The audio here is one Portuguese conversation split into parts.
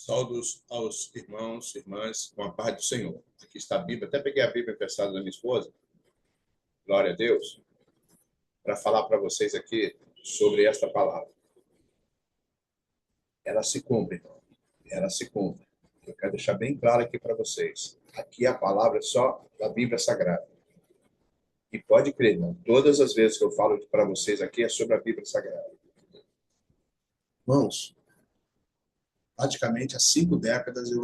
Saúdos aos irmãos e irmãs com a paz do Senhor. Aqui está a Bíblia. Até peguei a Bíblia emprestada da minha esposa, glória a Deus, para falar para vocês aqui sobre esta palavra. Ela se cumpre, irmão. Ela se cumpre. Eu quero deixar bem claro aqui para vocês. Aqui a palavra é só da Bíblia Sagrada. E pode crer, irmão, todas as vezes que eu falo para vocês aqui é sobre a Bíblia Sagrada. Irmãos, praticamente há 5 décadas eu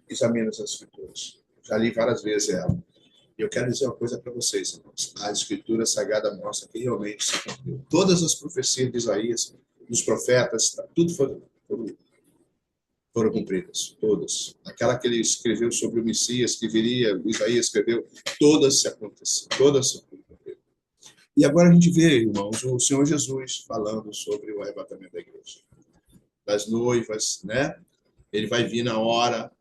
examino essas escrituras. Já li várias vezes ela. E eu quero dizer uma coisa para vocês, irmãos. A Escritura Sagrada mostra que realmente se cumpriu. Todas as profecias de Isaías, dos profetas, tudo foram cumpridas. Todas. Aquela que ele escreveu sobre o Messias que viria, o Isaías escreveu, todas se aconteceram. Todas se cumpriram. E agora a gente vê, irmãos, o Senhor Jesus falando sobre o arrebatamento da igreja. Das noivas, né? Ele vai vir na hora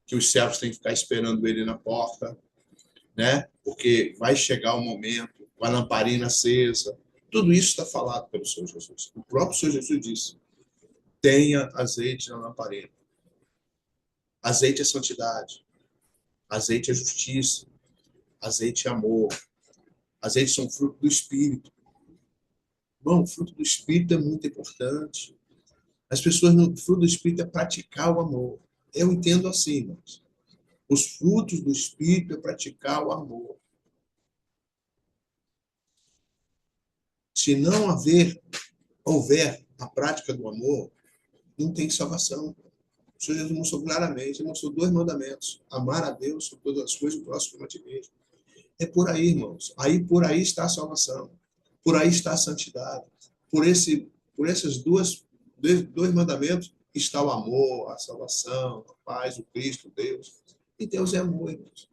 que os servos têm que ficar esperando ele na porta, né? Porque vai chegar o momento, com a lamparina acesa. Tudo isso está falado pelo Senhor Jesus. O próprio Senhor Jesus disse: tenha azeite na lamparina. Azeite é santidade. Azeite é justiça. Azeite é amor. Azeite são fruto do Espírito. Bom, o fruto do Espírito é muito importante. As pessoas, no fruto do Espírito é praticar o amor. Eu entendo assim, irmãos. Os frutos do Espírito é praticar o amor. Se não houver a prática do amor, não tem salvação. O Senhor Jesus mostrou claramente, ele mostrou 2 mandamentos: amar a Deus sobre todas as coisas e o próximo como a ti mesmo. É por aí, irmãos. Por aí está a salvação. Por aí está a santidade. Por esses dois mandamentos está o amor, a salvação, a paz, o Cristo, Deus. E Deus é amor, irmãos.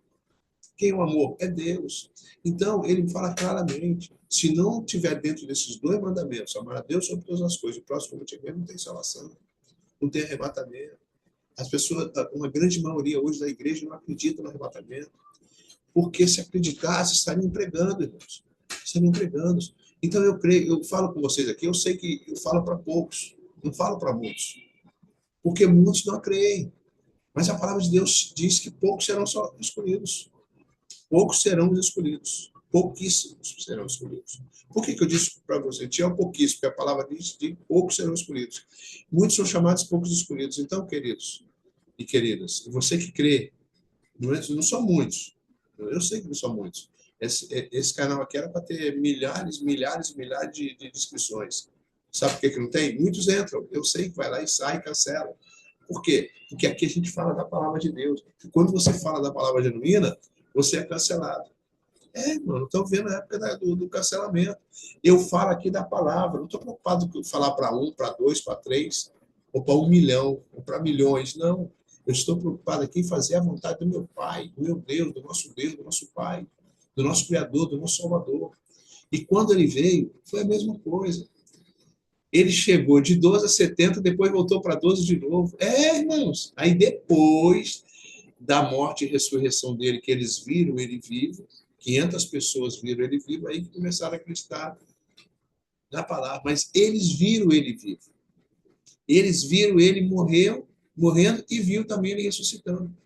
Quem é o amor? É Deus. Então, ele fala claramente: se não tiver dentro desses 2 mandamentos, amar a Deus sobre todas as coisas, o próximo como a ti mesmo, não tem salvação. Não tem arrebatamento. As pessoas, uma grande maioria hoje da igreja não acredita no arrebatamento, porque se acreditasse, estariam pregando, irmãos. Estariam pregando. Então eu creio, eu falo com vocês aqui, eu sei que eu falo para poucos, não falo para muitos, porque muitos não creem. Mas a palavra de Deus diz que poucos serão só escolhidos. Poucos serão os escolhidos. Pouquíssimos serão escolhidos. Por que eu disse para você? Tinha pouquíssimo, porque a palavra diz que poucos serão escolhidos. Muitos são chamados, poucos escolhidos. Então, queridos e queridas, você que crê, não são muitos. Eu sei que não são muitos. Esse canal aqui era para ter milhares de inscrições. Sabe por que não tem? Muitos entram. Eu sei que vai lá e sai, cancela. Por quê? Porque aqui a gente fala da palavra de Deus. E quando você fala da palavra genuína, você é cancelado. Mano, estou vendo a época do cancelamento. Eu falo aqui da palavra. Não estou preocupado com falar para 1, para 2, para 3, ou para 1 milhão, ou para milhões. Não. Eu estou preocupado aqui em fazer a vontade do meu Pai, do meu Deus, do nosso Pai, do nosso Criador, do nosso Salvador. E quando ele veio, foi a mesma coisa. Ele chegou de 12 a 70, depois voltou para 12 de novo. Irmãos. Aí depois da morte e ressurreição dele, que eles viram ele vivo, 500 pessoas viram ele vivo, aí começaram a acreditar na palavra. Mas eles viram ele vivo. Eles viram ele morrendo e viu também ele ressuscitando.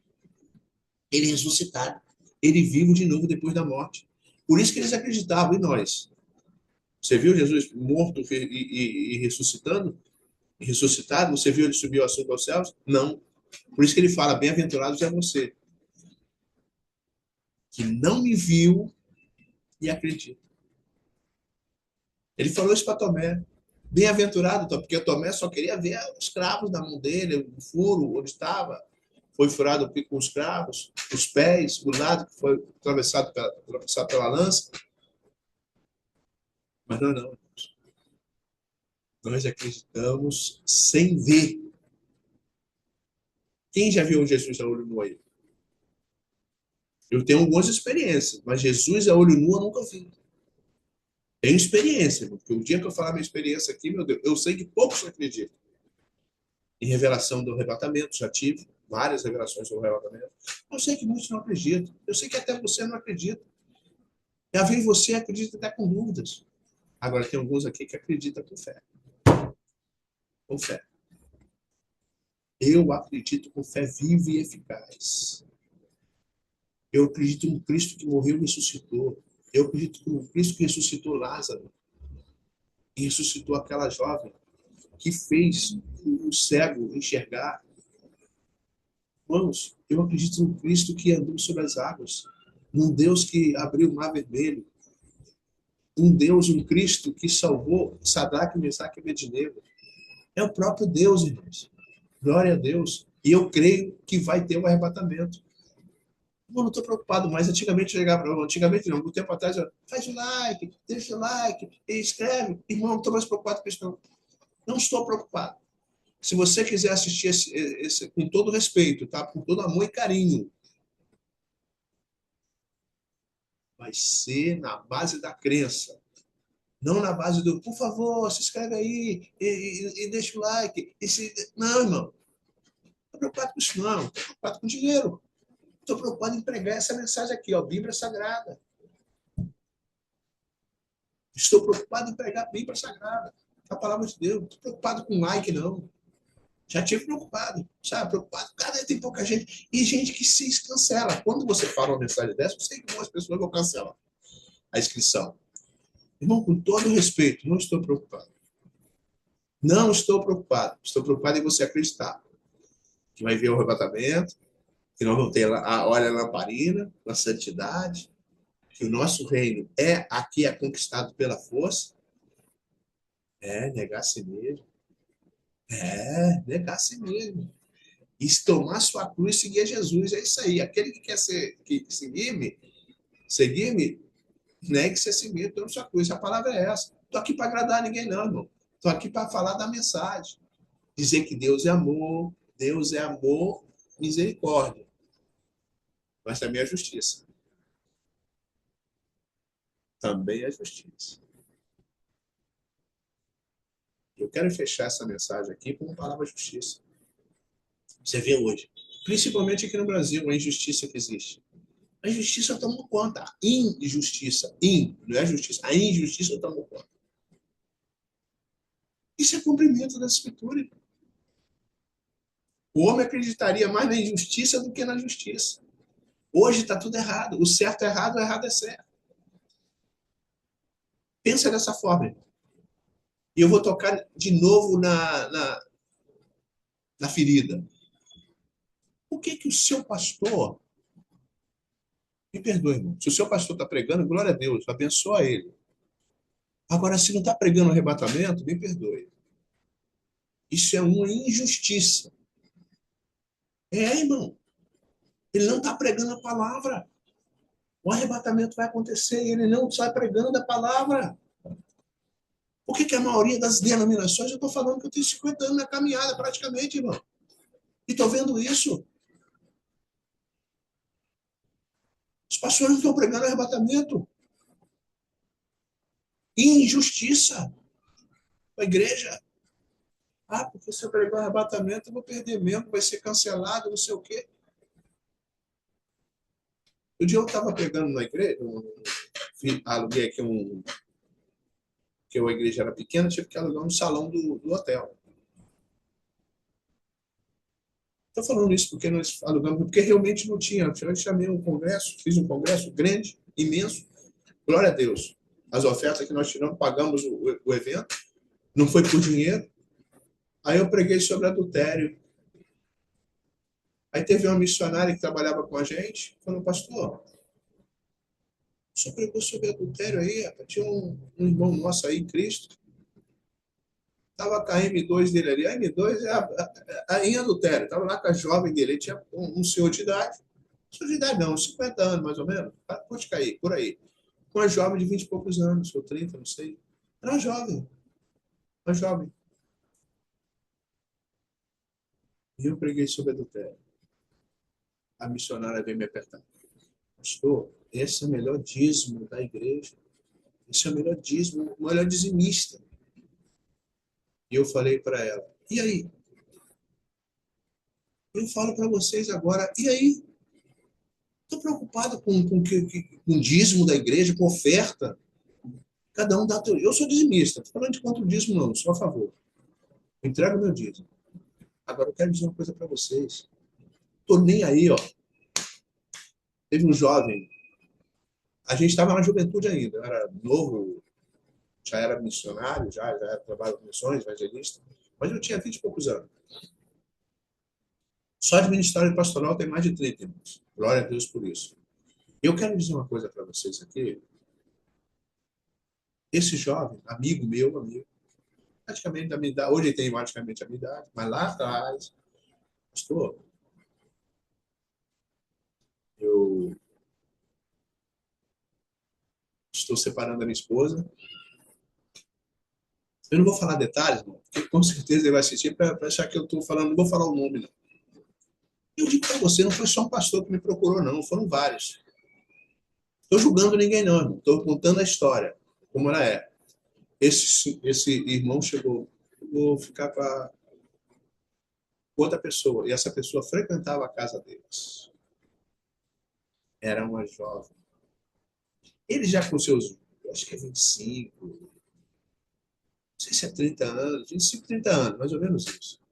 Ele ressuscitado. Ele vivo de novo depois da morte. Por isso que eles acreditavam em nós. Você viu Jesus morto e ressuscitando? E ressuscitado? Você viu ele subir o assunto aos céus? Não. Por isso que ele fala: bem-aventurados é você, que não me viu e acredita. Ele falou isso para Tomé. Bem-aventurado, porque Tomé só queria ver os cravos na mão dele, o furo onde estava. Foi furado com os cravos, os pés, o lado que foi atravessado pela lança. Mas não. Nós acreditamos sem ver. Quem já viu Jesus a olho nu aí? Eu tenho algumas experiências, mas Jesus a olho nu eu nunca vi. Tenho experiência, porque o dia que eu falar minha experiência aqui, meu Deus, eu sei que poucos acreditam. Em revelação do arrebatamento, já tive várias revelações sobre o arrebatamento. Eu sei que muitos não acreditam. Eu sei que até você não acredita. E às vezes você acredita até com dúvidas. Agora, tem alguns aqui que acreditam com fé. Com fé. Eu acredito com fé viva e eficaz. Eu acredito no Cristo que morreu e ressuscitou. Eu acredito no Cristo que ressuscitou Lázaro e ressuscitou aquela jovem que fez o cego enxergar. Irmãos, eu acredito no Cristo que andou sobre as águas, num Deus que abriu o mar vermelho, um Deus, um Cristo que salvou Sadraque, Mesaque e Abednego. É o próprio Deus, irmãos. Glória a Deus. E eu creio que vai ter um arrebatamento. Eu não estou preocupado mais. Antigamente, antigamente não, um tempo atrás, faz o like, deixa o like, escreve. Irmão, não estou mais preocupado com isso, não. Não estou preocupado. Se você quiser assistir esse com todo respeito, tá? Com todo amor e carinho, vai ser na base da crença. Não na base do, por favor, se inscreve aí e deixa o like. Não, irmão. Não estou preocupado com isso, não. Estou preocupado com dinheiro. Estou preocupado em pregar essa mensagem aqui, ó, Bíblia Sagrada. Estou preocupado em pregar a Bíblia Sagrada, a palavra de Deus. Não estou preocupado com like, não. Já tive preocupado, sabe? Preocupado. Cara, tem pouca gente. E gente que se cancela. Quando você fala uma mensagem dessa, eu sei que algumas pessoas vão cancelar a inscrição. Irmão, com todo respeito, não estou preocupado. Não estou preocupado. Estou preocupado em você acreditar que vai ver o arrebatamento, que nós vamos ter a olha lamparina, a santidade, que o nosso reino aqui é conquistado pela força. Negar a si mesmo. Negar a si mesmo. E tomar sua cruz e seguir a Jesus. É isso aí. Aquele que quer seguir-me, negue-se a si mesmo, tome sua cruz. A palavra é essa. Estou aqui para agradar ninguém, não, irmão. Estou aqui para falar da mensagem. Dizer que Deus é amor, misericórdia. Mas também é justiça. Também é justiça. Eu quero fechar essa mensagem aqui com uma palavra justiça. Você vê hoje, principalmente aqui no Brasil, a injustiça que existe. A injustiça tomou conta. A injustiça. Não é justiça. A injustiça tomou conta. Isso é cumprimento da Escritura. O homem acreditaria mais na injustiça do que na justiça. Hoje está tudo errado. O certo é errado, o errado é certo. Pensa dessa forma. E eu vou tocar de novo na ferida. Por que o seu pastor... Me perdoe, irmão. Se o seu pastor está pregando, glória a Deus, abençoa ele. Agora, se não está pregando arrebatamento, me perdoe. Isso é uma injustiça. Irmão. Ele não está pregando a palavra. O arrebatamento vai acontecer e ele não está pregando a palavra. Por que a maioria das denominações, eu estou falando que eu tenho 50 anos na caminhada, praticamente, irmão. E estou vendo isso. Os pastores não estão pregando arrebatamento. Injustiça. A igreja. Porque se eu pregar arrebatamento, eu vou perder mesmo, vai ser cancelado, não sei o quê. O dia eu estava pregando na igreja, aluguei aqui que a igreja era pequena, tive que alugar um salão do hotel. Estou falando isso porque nós alugamos, porque realmente não tinha. Eu chamei um congresso, fiz um congresso grande, imenso. Glória a Deus. As ofertas que nós tiramos, pagamos o evento, não foi por dinheiro. Aí eu preguei sobre adultério. Aí teve uma missionária que trabalhava com a gente, falou, pastor, só pregou sobre adultério aí, tinha um irmão nosso aí, Cristo, estava com a M2 dele ali, a M2 em adultério, estava lá com a jovem dele, ele tinha um senhor de idade, não, 50 anos mais ou menos, pode cair, por aí, com uma jovem de 20 e poucos anos, ou 30, não sei, era uma jovem, e eu preguei sobre adultério. A missionária veio me apertar. Pastor, esse é o melhor dízimo da igreja. Esse é o melhor dízimo, o melhor dizimista. E eu falei para ela, e aí? Eu falo para vocês agora, e aí? Estou preocupado com o dízimo da igreja, com oferta. Cada um dá teu. Eu sou dizimista, não estou falando de contra o dízimo, não, sou a favor. Eu entrego meu dízimo. Agora, eu quero dizer uma coisa para vocês. Tô nem aí, ó. Teve um jovem, a gente estava na juventude ainda, eu era novo, já era missionário, já era trabalho com missões, evangelista, mas eu tinha 20 e poucos anos. Só de ministério pastoral tem mais de 30 anos. Glória a Deus por isso. Eu quero dizer uma coisa para vocês aqui. Esse jovem, amigo, praticamente da minha idade, hoje ele tem praticamente a minha idade, mas lá atrás, pastor, eu estou separando a minha esposa. Eu não vou falar detalhes, não, porque com certeza ele vai assistir para achar que eu estou falando, não vou falar o nome, não. Eu digo para você, não foi só um pastor que me procurou, não, foram vários. Estou julgando ninguém, não, estou contando a história, como ela é. Esse irmão chegou, vou ficar com outra pessoa, e essa pessoa frequentava a casa deles. Era uma jovem. Ele já com seus, acho que é 25, não sei se é 30 anos, 25, 30 anos, mais ou menos isso.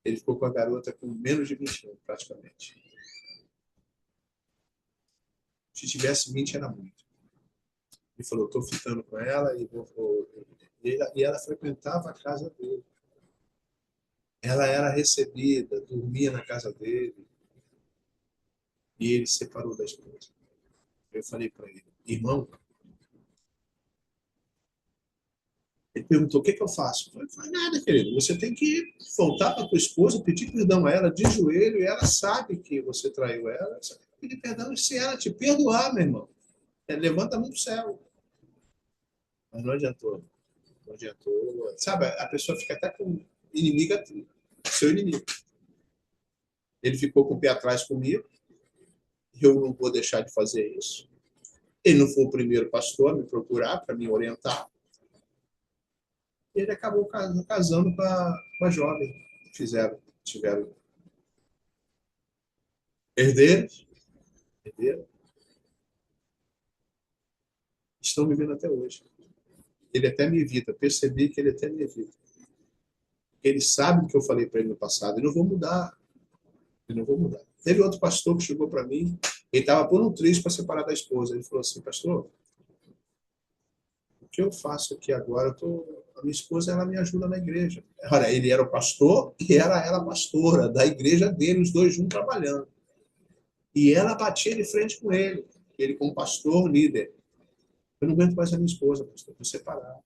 Ele ficou com a garota com menos de 20 anos, praticamente. Se tivesse 20, era muito. Ele falou, estou ficando com ela e ela frequentava a casa dele. Ela era recebida, dormia na casa dele e ele se separou da esposa. Eu falei para ele, irmão, ele perguntou, o que, que eu faço? Eu falei, nada, querido, você tem que voltar para tua esposa, pedir perdão a ela, de joelho, e ela sabe que você traiu ela, você tem que pedir perdão, e se ela te perdoar, meu irmão, levanta a mão pro céu. Mas não adiantou, não adiantou. Sabe, a pessoa fica até com inimiga, seu inimigo. Ele ficou com o pé atrás comigo, eu não vou deixar de fazer isso. Ele não foi o primeiro pastor a me procurar para me orientar. Ele acabou casando com a jovem. Tiveram herdeiros, herdeiros, estão vivendo até hoje. Ele até me evita, percebi que ele até me evita. Ele sabe o que eu falei para ele no passado, e não vou mudar, eu não vou mudar. Teve outro pastor que chegou para mim, ele estava por um triz para separar da esposa. Ele falou assim, pastor, o que eu faço aqui agora? A minha esposa ela me ajuda na igreja. Olha, ele era o pastor e era ela a pastora da igreja dele, os dois juntos trabalhando. E ela batia de frente com ele como pastor, líder. Eu não aguento mais a minha esposa, pastor, vou separar. O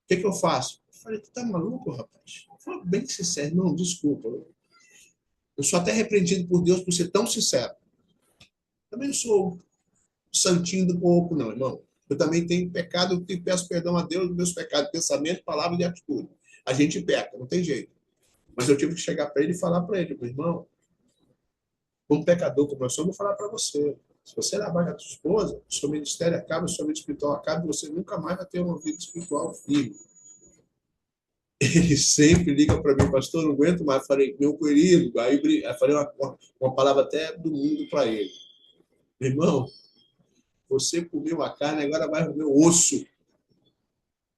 que eu faço? Eu falei, tu tá maluco, rapaz? Eu falei, bem sincero, não, desculpa. Eu sou até repreendido por Deus por ser tão sincero. Também não sou santinho do corpo, não, irmão. Eu também tenho pecado, eu peço perdão a Deus dos meus pecados, pensamento, palavra e atitude. A gente peca, não tem jeito. Mas eu tive que chegar para ele e falar para ele, meu irmão, como pecador como eu sou, eu vou falar para você. Se você lavar a sua esposa, o seu ministério acaba, o seu vida espiritual acaba, e você nunca mais vai ter uma vida espiritual firme. Ele sempre liga para mim, pastor, não aguento mais. Falei, meu querido, aí falei uma palavra até do mundo para ele. Irmão, você comeu a carne, agora vai comer o osso.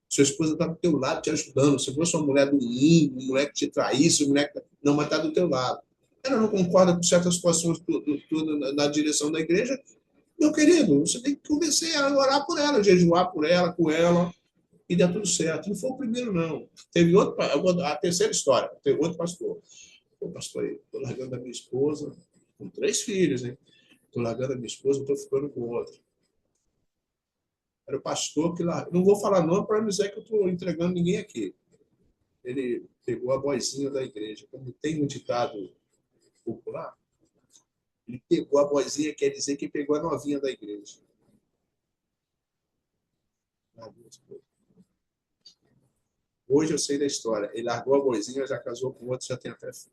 Sua esposa está do teu lado te ajudando. Se fosse uma mulher do mundo, uma mulher que te traísse, uma mulher que... Não, mas está do teu lado. Ela não concorda com certas situações tudo na direção da igreja. Meu querido, você tem que convencer ela, orar por ela, jejuar por ela, com ela, e dá tudo certo. Não foi o primeiro, não. Teve outro, a terceira história, teve outro pastor. Pô, pastor, estou largando a minha esposa, com 3 filhos, hein? Estou largando a minha esposa, estou ficando com outro. Era o pastor que lá. Não vou falar nome para não dizer que eu estou entregando ninguém aqui. Ele pegou a boizinha da igreja. Como tem um ditado popular, ele pegou a boizinha, quer dizer que pegou a novinha da igreja. Hoje eu sei da história. Ele largou a boizinha, já casou com outro, já tem até filho.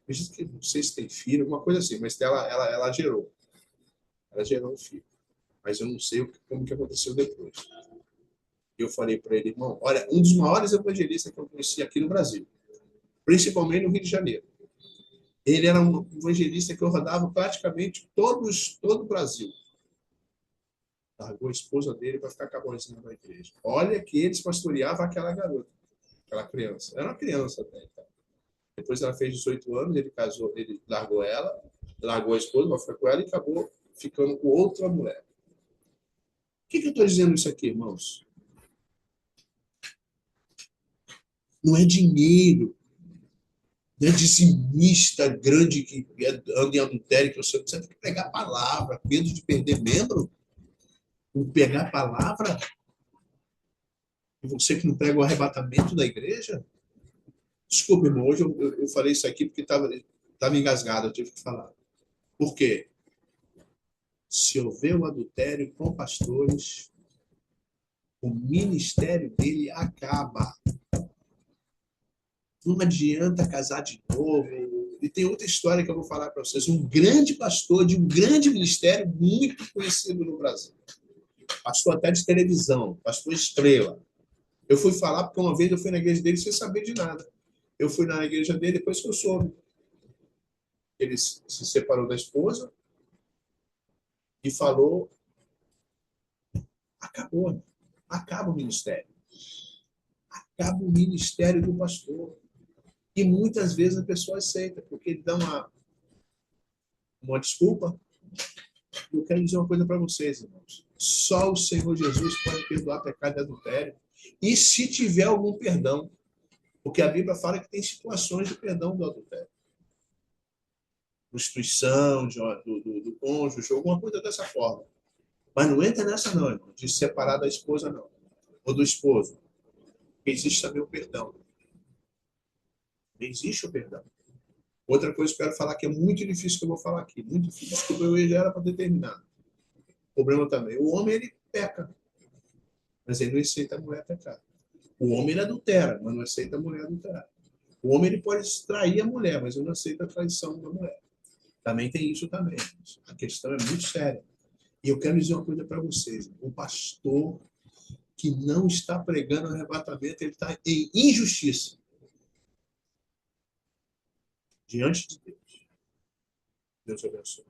Diz que não sei se tem filho, alguma coisa assim, mas ela gerou. Ela gerou um filho. Mas eu não sei como que aconteceu depois. Eu falei para ele, irmão, olha, um dos maiores evangelistas que eu conheci aqui no Brasil, principalmente no Rio de Janeiro. Ele era um evangelista que eu rodava praticamente todo o Brasil. Largou a esposa dele para ficar com a boizinha da igreja. Olha que eles pastoreavam aquela garota, aquela criança. Era uma criança até. Então. Depois ela fez 18 anos, ele casou, ele largou ela, largou a esposa, vai ficar com ela e acabou ficando com outra mulher. Por que eu estou dizendo isso aqui, irmãos? Não é dinheiro, não é dizimista grande que anda em adultério, que você tem que pregar a palavra, medo de perder membro, ou pegar a palavra, e você que não prega o arrebatamento da igreja. Desculpa, irmão, hoje eu falei isso aqui porque estava engasgado, eu tive que falar. Por quê? Se houver o adultério com pastores, o ministério dele acaba. Não adianta casar de novo. E tem outra história que eu vou falar para vocês. Um grande pastor de um grande ministério muito conhecido no Brasil. Pastor até de televisão, pastor estrela. Eu fui falar porque uma vez eu fui na igreja dele sem saber de nada. Eu fui na igreja dele depois que eu soube. Ele se separou da esposa e falou: acabou, acaba o ministério. Acaba o ministério do pastor. E muitas vezes a pessoa aceita, porque ele dá uma desculpa. Eu quero dizer uma coisa para vocês, irmãos. Só o Senhor Jesus pode perdoar pecado de adultério. E se tiver algum perdão, porque a Bíblia fala que tem situações de perdão do adultério. Prostituição, do cônjuge, alguma coisa dessa forma. Mas não entra nessa não, irmão, de separar da esposa, não. Ou do esposo. Porque existe também o perdão. Existe o perdão. Outra coisa que eu quero falar que é muito difícil que eu vou falar aqui. Muito difícil. Desculpa, eu já era para determinar. O problema também. O homem, ele peca. Mas ele não aceita a mulher pecar. O homem, ele adultera, mas não aceita a mulher adulterar. O homem, ele pode extrair a mulher, mas ele não aceita a traição da mulher. Também tem isso também. A questão é muito séria. E eu quero dizer uma coisa para vocês. O pastor que não está pregando arrebatamento, ele está em injustiça diante de Deus. Deus abençoe.